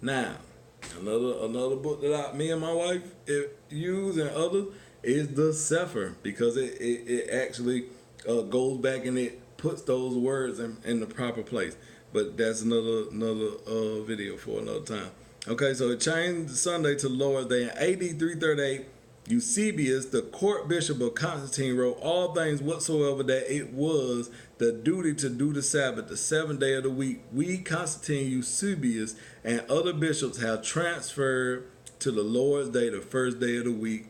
Now, another book that me and my wife use and others is the Sefer, because it actually goes back and it puts those words in the proper place. But that's another video for another time. Okay, so it changed Sunday to Lord's Day in AD 338. Eusebius, the court bishop of Constantine, wrote all things whatsoever that it was the duty to do the Sabbath, the seventh day of the week. We, Constantine, Eusebius, and other bishops have transferred to the Lord's Day, the first day of the week,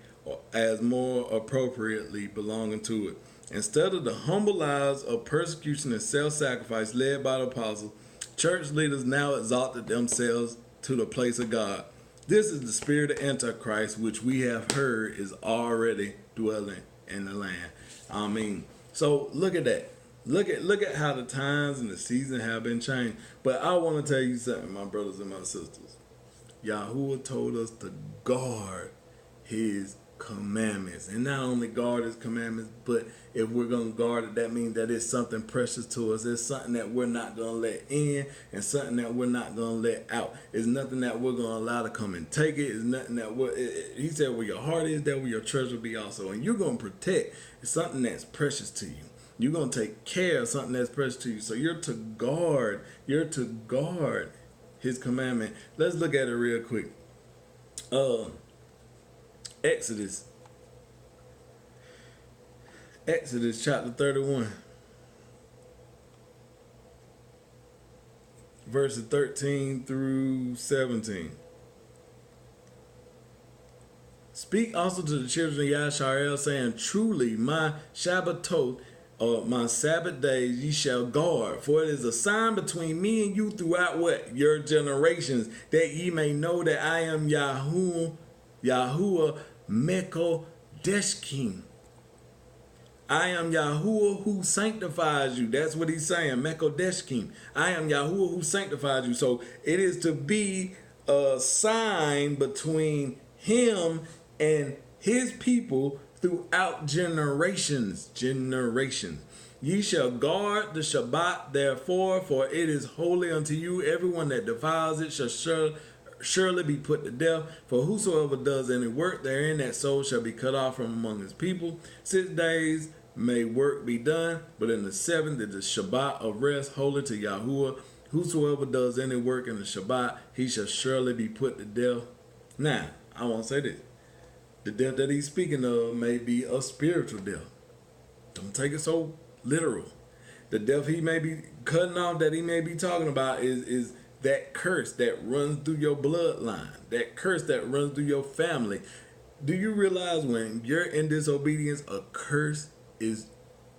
as more appropriately belonging to it. Instead of the humble lives of persecution and self-sacrifice led by the apostles, church leaders now exalted themselves to the place of God. This is the spirit of Antichrist, which we have heard is already dwelling in the land. I mean, so look at that. Look at how the times and the season have been changed. But I want to tell you something, my brothers and my sisters. Yahuwah told us to guard his commandments, and not only guard his commandments, but if we're going to guard it, that means that it's something precious to us. It's something that we're not going to let in, and something that we're not going to let out. It's nothing that we're going to allow to come and take it. It's nothing that he said, where your heart is, there will your treasure be also. And you're going to protect something that's precious to you. You're going to take care of something that's precious to you. So you're to guard his commandment. Let's look at it real quick. Exodus chapter 31, verses 13 through 17. Speak also to the children of Yasharel, saying, truly my Shabbatot, or my Sabbath days, ye shall guard, for it is a sign between me and you throughout what? Your generations, that ye may know that I am Yahuwah Mekodeshkim. I am Yahuwah who sanctifies you. That's what he's saying. Mekodeshkim. I am Yahuwah who sanctifies you. So it is to be a sign between him and his people throughout generations. Ye shall guard the Shabbat, therefore, for it is holy unto you. Everyone that defiles it shall surely be put to death. For whosoever does any work therein, that soul shall be cut off from among his people. 6 days may work be done, but in the seventh is the Shabbat of rest, holy to Yahuwah. Whosoever does any work in the Shabbat, he shall surely be put to death. Now, I want to say this. The death that he's speaking of may be a spiritual death. Don't take it so literal. The death he may be cutting off, that he may be talking about, is that curse that runs through your bloodline, that curse that runs through your family. Do you realize when you're in disobedience,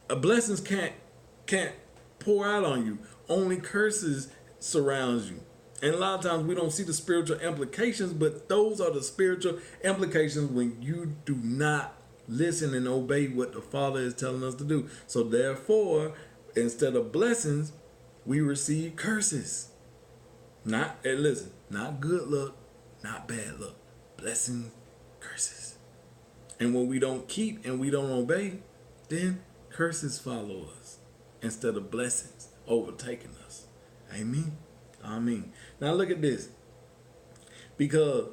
blessings can't pour out on you. Only curses surrounds you. And a lot of times we don't see the spiritual implications, but those are the spiritual implications when you do not listen and obey what the Father is telling us to do. So therefore, instead of blessings, we receive curses. Not good luck, not bad luck. Blessings, curses. And when we don't keep and we don't obey, then curses follow us instead of blessings overtaking us. Amen. Amen. Now look at this. Because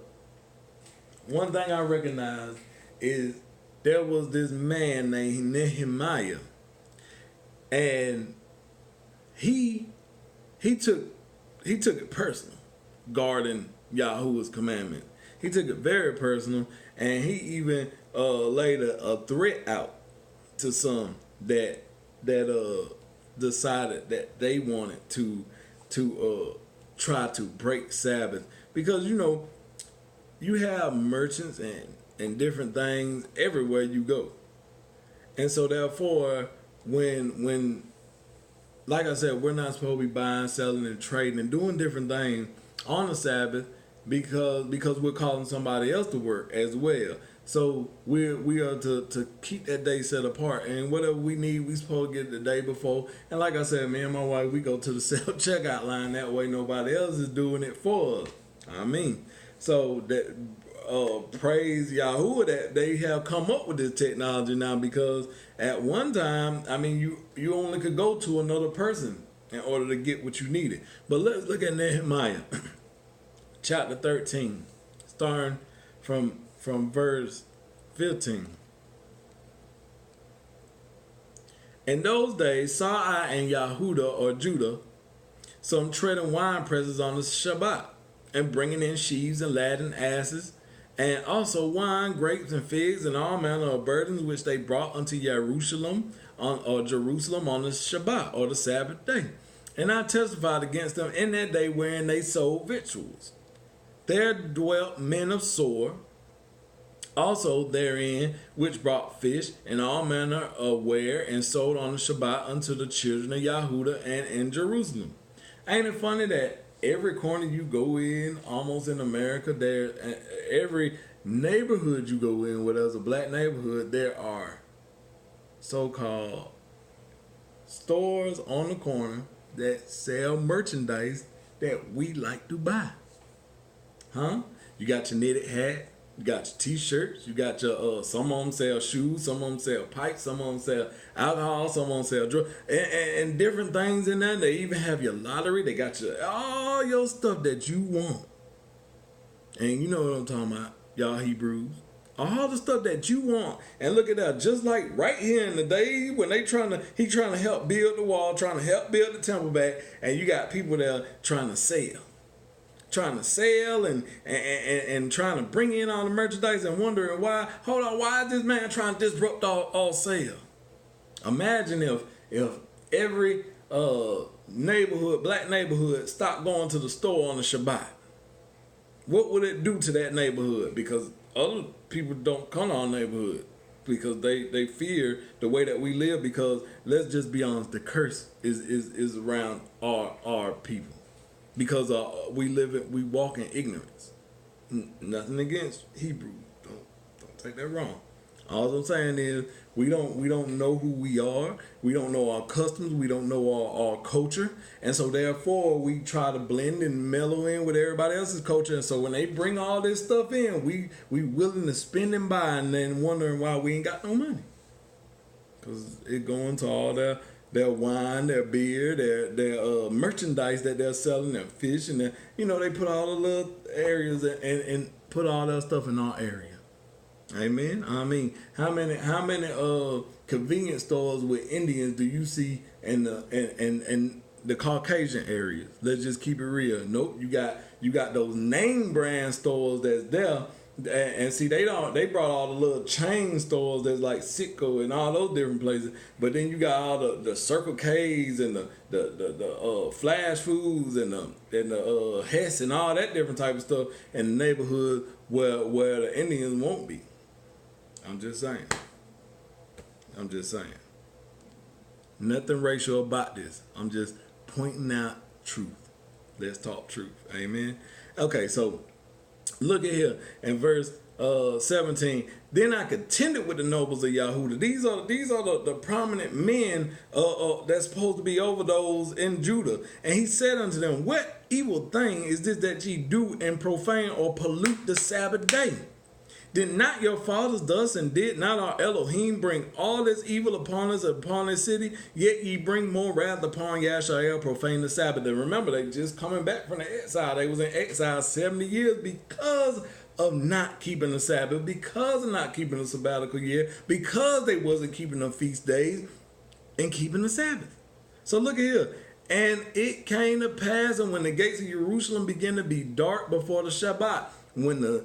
one thing I recognize is there was this man named Nehemiah, and he took it personal, guarding Yahuwah's commandment. He took it very personal, and he even laid a threat out to some that decided that they wanted to try to break Sabbath, because you have merchants and different things everywhere you go, and so therefore when like I said, we're not supposed to be buying, selling, and trading and doing different things on the Sabbath because we're calling somebody else to work as well. So we are to keep that day set apart, and whatever we need, we supposed to get it the day before. And like I said, me and my wife, we go to the self-checkout line. That way nobody else is doing it for us. So that praise Yahuwah that they have come up with this technology now, because at one time, you only could go to another person in order to get what you needed. But let's look at Nehemiah. chapter 13, starting from verse 15. In those days saw I in Yahuda or Judah some treading wine presses on the Shabbat, and bringing in sheaves and laden asses, and also wine, grapes, and figs, and all manner of burdens which they brought unto Jerusalem on the Shabbat or the Sabbath day. And I testified against them in that day wherein they sold victuals. There dwelt men of sore, also therein, which brought fish and all manner of ware, and sold on the Shabbat unto the children of Yahuda and in Jerusalem. Ain't it funny that every corner you go in, almost in America, there, every neighborhood you go in, where there's a black neighborhood, there are so-called stores on the corner that sell merchandise that we like to buy. Huh? You got your knitted hat, you got your t-shirts, you got your, some of them sell shoes, some of them sell pipes, some of them sell alcohol, some of them sell drugs, and different things in there. They even have your lottery. They got all your stuff that you want. And you know what I'm talking about, y'all Hebrews. All the stuff that you want. And look at that, just like right here in the day when he trying to help build the wall, trying to help build the temple back, and you got people there trying to sell and trying to bring in all the merchandise and wondering why is this man trying to disrupt all sale? Imagine if every neighborhood, black neighborhood, stopped going to the store on the Shabbat. What would it do to that neighborhood? Because other people don't come to our neighborhood because they fear the way that we live, because let's just be honest, the curse is around our people. Because we walk in ignorance. Nothing against Hebrew. Don't take that wrong. All I'm saying is we don't know who we are. We don't know our customs. We don't know our culture. And so therefore we try to blend and mellow in with everybody else's culture. And so when they bring all this stuff in, we willing to spend and buy, and then wondering why we ain't got no money. Because it going to all their wine, their beer, their merchandise that they're selling, their fish, and they put all the little areas and put all that stuff in our area. Amen. I mean, how many convenience stores with Indians do you see in the Caucasian areas? Let's just keep it real. Nope, you got those name brand stores that's there. And see, they brought all the little chain stores that's like Sitco and all those different places. But then you got all the Circle K's and the Flash Foods and the Hess and all that different type of stuff in the neighborhood where the Indians won't be. I'm just saying. Nothing racial about this. I'm just pointing out truth. Let's talk truth. Amen. Okay, so look at here in verse 17. Then I contended with the nobles of Yahuda. These are the prominent men that's supposed to be over those in Judah. And he said unto them, what evil thing is this that ye do and profane or pollute the Sabbath day? Did not your fathers thus, and did not our Elohim bring all this evil upon us, upon this city? Yet ye bring more wrath upon Yashael, profane the Sabbath. And remember, they just coming back from the exile. They was in exile 70 years because of not keeping the Sabbath, because of not keeping the sabbatical year, because they wasn't keeping the feast days and keeping the Sabbath. So look at here. And it came to pass, and when the gates of Jerusalem began to be dark before the Shabbat, when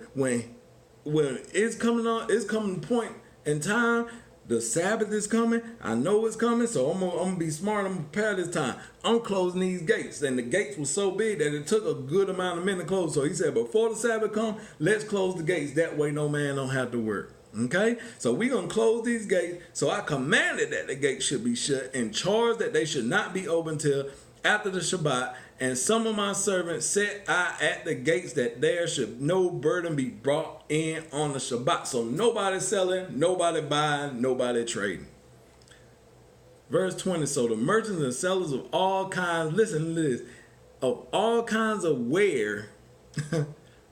it's coming to point in time, the Sabbath is coming. I know it's coming, so I'm gonna be smart. I'm gonna prepare this time. I'm closing these gates, and the gates were so big that it took a good amount of men to close. So he said, before the Sabbath come, let's close the gates. That way, no man don't have to work. Okay, so we're gonna close these gates. So I commanded that the gates should be shut, and charged that they should not be open till after the Shabbat. And some of my servants set I at the gates, that there should no burden be brought in on the Shabbat. So nobody selling, nobody buying, nobody trading. Verse 20, so the merchants and sellers of all kinds, listen to this, of all kinds of ware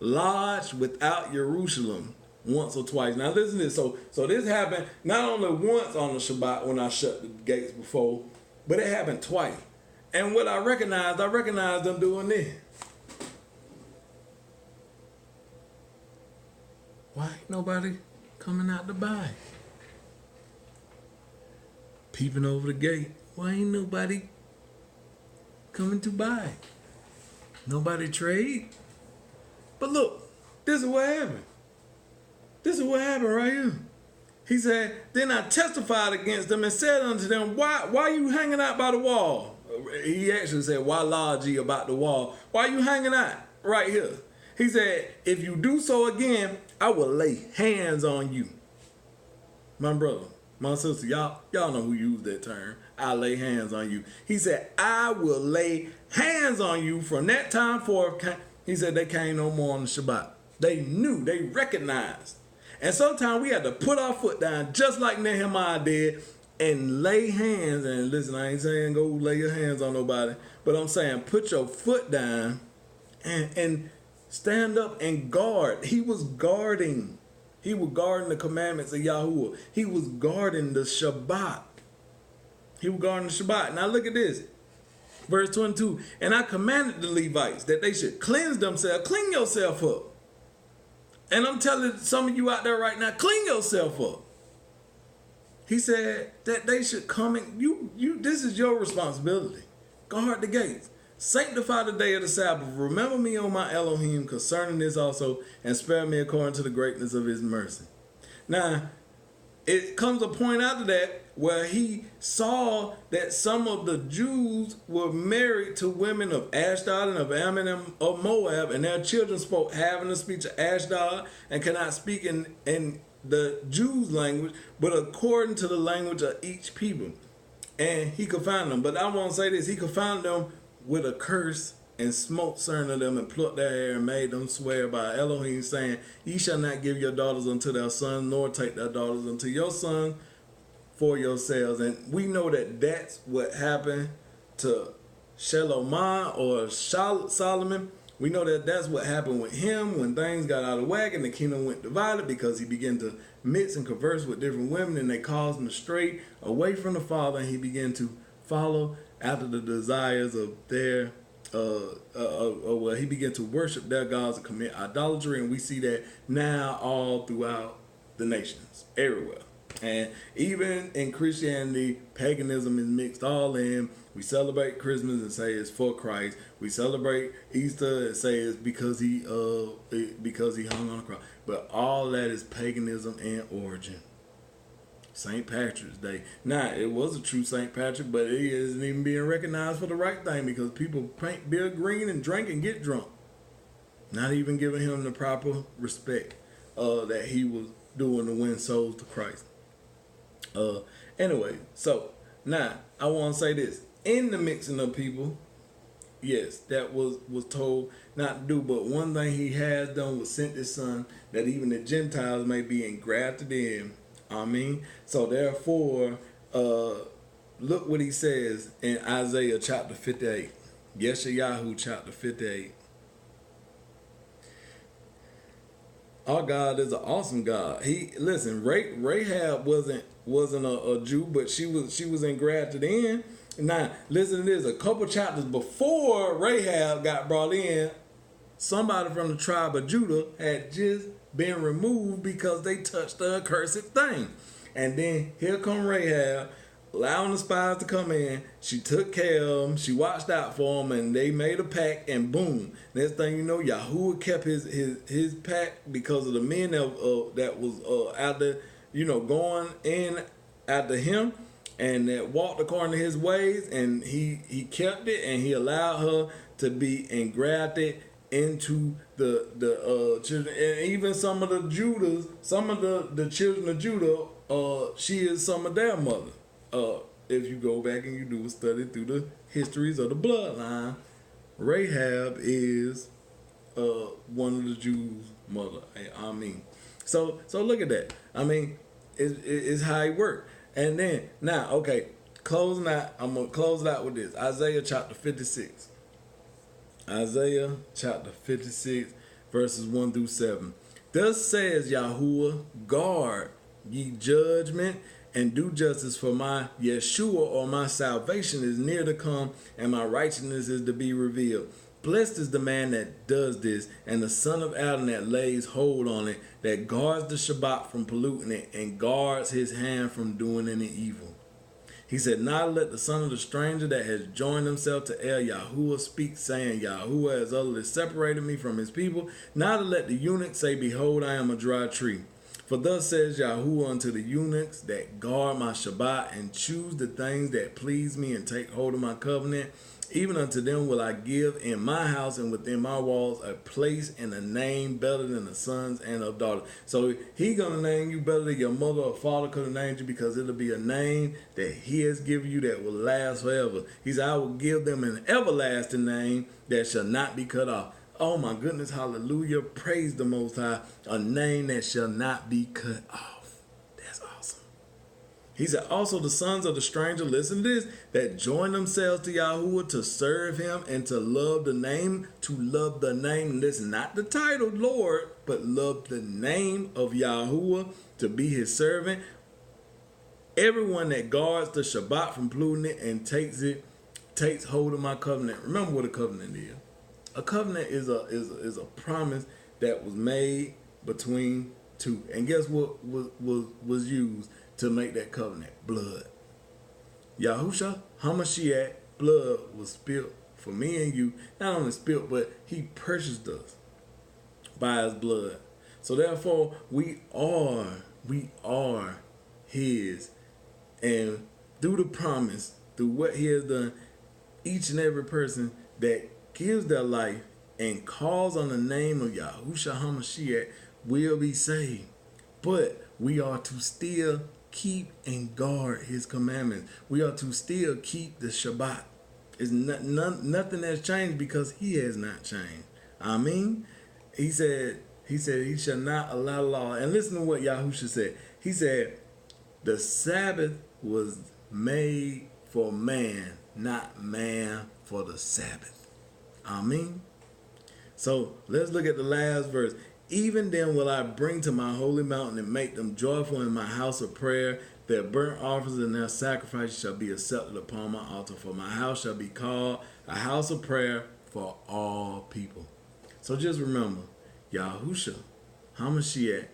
lodged without Jerusalem once or twice. Now listen to this. So this happened not only once on the Shabbat when I shut the gates before, but it happened twice. And what I recognized them doing this. Why ain't nobody coming out to buy? Peeping over the gate. Why ain't nobody coming to buy? Nobody trade. But look, this is what happened. This is what happened right here. He said, then I testified against them and said unto them, why you hanging out by the wall? He actually said, why lodge ye about the wall? Why you hanging out right here? He said, if you do so again, I will lay hands on you. My brother, my sister, y'all know who used that term. I lay hands on you. He said, I will lay hands on you from that time forth. He said they came no more on the Shabbat. They knew, they recognized. And sometimes we had to put our foot down just like Nehemiah did and lay hands. And listen, I ain't saying go lay your hands on nobody, but I'm saying put your foot down and stand up and guard. He was guarding. He was guarding the commandments of Yahuwah. He was guarding the Shabbat. He was guarding the Shabbat. Now look at this. Verse 22. And I commanded the Levites that they should cleanse themselves. Clean yourself up. And I'm telling some of you out there right now, clean yourself up. He said that they should come in. This is your responsibility. Guard the gates. Sanctify the day of the Sabbath. Remember me, O my Elohim, concerning this also, and spare me according to the greatness of his mercy. Now, it comes a point after that where he saw that some of the Jews were married to women of Ashdod and of Ammon and of Moab, and their children spoke having the speech of Ashdod and cannot speak in the Jews' language, but according to the language of each people. And he confounded them. But I want to say this, he confounded them with a curse and smote certain of them and plucked their hair and made them swear by Elohim, saying, ye shall not give your daughters unto their sons, nor take their daughters unto your sons for yourselves. And we know that that's what happened to Shalomah or Solomon. We know that that's what happened with him when things got out of whack and the kingdom went divided, because he began to mix and converse with different women, and they caused him to stray away from the Father, and he began to follow after the desires of their well, he began to worship their gods and commit idolatry, and we see that now all throughout the nations, everywhere. And even in Christianity, paganism is mixed all in. We celebrate Christmas and say it's for Christ. We celebrate Easter and say it's because he hung on the cross. But all that is paganism in origin. St. Patrick's Day. Now, it was a true St. Patrick, but it isn't even being recognized for the right thing, because people paint Bill Green and drink and get drunk. Not even giving him the proper respect that he was doing to win souls to Christ. Anyway, so now I want to say this. In the mixing of people, yes, that was told not to do, but one thing he has done was sent his son that even the Gentiles may be engrafted in. So therefore, look what he says in Isaiah chapter 58. Yeshayahu chapter 58. Our God is an awesome God. Rahab wasn't a Jew, but she was engrafted in. Now, listen to this. A couple chapters before Rahab got brought in, somebody from the tribe of Judah had just been removed because they touched the accursed thing. And then here come Rahab, allowing the spies to come in. She took care of them. She watched out for them, and they made a pact, and boom. Next thing you know, Yahuwah kept his pact because of the men that was out there, going in after him, and that walked according to his ways, and he kept it, and he allowed her to be engrafted into the children, and even some of the children of Judah, she is some of their mother. If you go back and you do a study through the histories of the bloodline, Rahab is one of the Jews' mother. So look at that. It's how it worked. And then now, okay, closing out. I'm gonna close it out with this. Isaiah chapter 56. Isaiah chapter 56, verses 1 through 7. Thus says Yahuwah, guard ye judgment and do justice, for my Yeshua, or my salvation, is near to come, and my righteousness is to be revealed. Blessed is the man that does this, and the son of Adam that lays hold on it, that guards the Shabbat from polluting it, and guards his hand from doing any evil. He said, "Now let the son of the stranger that has joined himself to El Yahuwah speak, saying, Yahuwah has utterly separated me from his people. Now to let the eunuch say, Behold, I am a dry tree. For thus says Yahuwah unto the eunuchs that guard my Shabbat, and choose the things that please me, and take hold of my covenant. Even unto them will I give in my house and within my walls a place and a name better than the sons and of daughters." So he gonna name you better than your mother or father could have named you, because it'll be a name that he has given you that will last forever. He said, "I will give them an everlasting name that shall not be cut off." Oh my goodness, hallelujah. Praise the Most High. A name that shall not be cut off. That's awesome. He said, "Also the sons of the stranger," listen to this, "that join themselves to Yahuwah to serve him and to love the name," and this is not the title Lord, but love the name of Yahuwah, to be his servant. "Everyone that guards the Shabbat from polluting it and takes hold of my covenant." Remember what a covenant is. A covenant is a promise that was made between two. And guess what was used to make that covenant? Blood. Yahusha HaMashiach, blood was spilled for me and you. Not only spilled, but he purchased us by his blood. So therefore, we are his. And through the promise, through what he has done, each and every person that gives their life and calls on the name of Yahusha HaMashiach will be saved. But we are to still keep and guard his commandments. We are to still keep the Shabbat. It's nothing has changed, because he has not changed. I mean, he said he shall not allow law. And listen to what Yahusha said. He said, "The Sabbath was made for man, not man for the Sabbath." Amen. So let's look at the last verse. "Even then will I bring to my holy mountain and make them joyful in my house of prayer. Their burnt offerings and their sacrifices shall be accepted upon my altar. For my house shall be called a house of prayer for all people." So just remember, Yahusha HaMashiach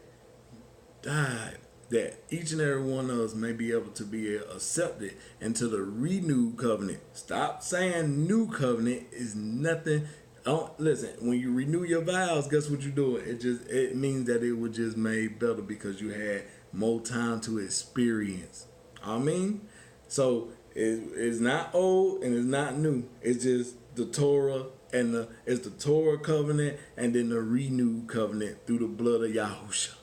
died that each and every one of us may be able to be accepted into the renewed covenant. Stop saying new covenant is nothing. Don't listen. When you renew your vows, guess what you're doing? It means that it was just made better because you had more time to experience. So it's not old and it's not new. It's just the Torah, and it's the Torah covenant and then the renewed covenant through the blood of Yahusha.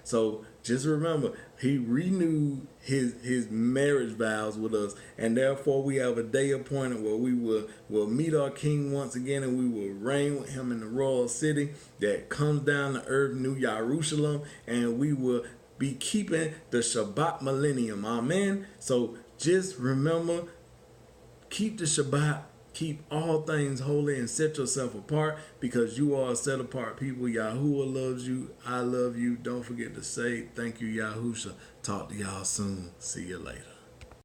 So just remember, he renewed his marriage vows with us, and therefore we have a day appointed where we will meet our King once again, and we will reign with him in the royal city that comes down to earth, New Jerusalem, and we will be keeping the Shabbat millennium. Amen. So just remember, keep the Shabbat. Keep all things holy and set yourself apart, because you are a set apart people. Yahuwah loves you. I love you. Don't forget to say thank you, Yahusha. Talk to y'all soon. See you later.